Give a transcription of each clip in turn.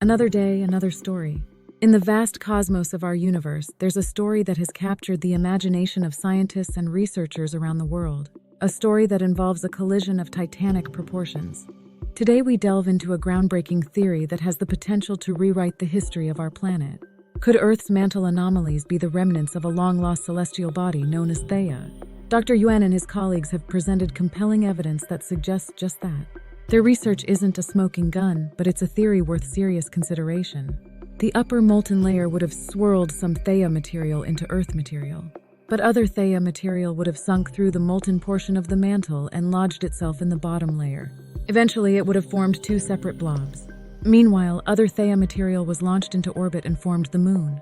Another day, another story. In the vast cosmos of our universe, there's a story that has captured the imagination of scientists and researchers around the world. A story that involves a collision of titanic proportions. Today we delve into a groundbreaking theory that has the potential to rewrite the history of our planet. Could Earth's mantle anomalies be the remnants of a long-lost celestial body known as Theia? Dr. Yuan and his colleagues have presented compelling evidence that suggests just that. Their research isn't a smoking gun, but it's a theory worth serious consideration. The upper molten layer would have swirled some Theia material into Earth material. But other Theia material would have sunk through the molten portion of the mantle and lodged itself in the bottom layer. Eventually, it would have formed two separate blobs. Meanwhile, other Theia material was launched into orbit and formed the Moon,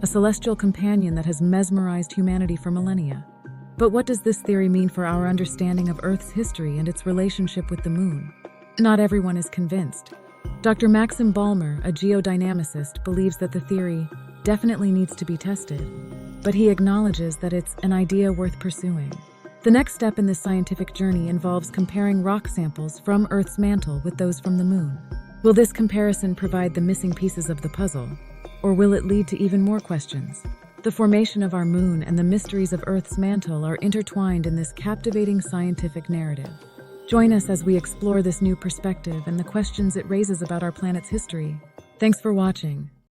a celestial companion that has mesmerized humanity for millennia. But what does this theory mean for our understanding of Earth's history and its relationship with the Moon? Not everyone is convinced. Dr. Maxim Balmer, a geodynamicist, believes that the theory definitely needs to be tested, but he acknowledges that it's an idea worth pursuing. The next step in this scientific journey involves comparing rock samples from Earth's mantle with those from the Moon. Will this comparison provide the missing pieces of the puzzle, or will it lead to even more questions? The formation of our Moon and the mysteries of Earth's mantle are intertwined in this captivating scientific narrative. Join us as we explore this new perspective and the questions it raises about our planet's history. Thanks for watching.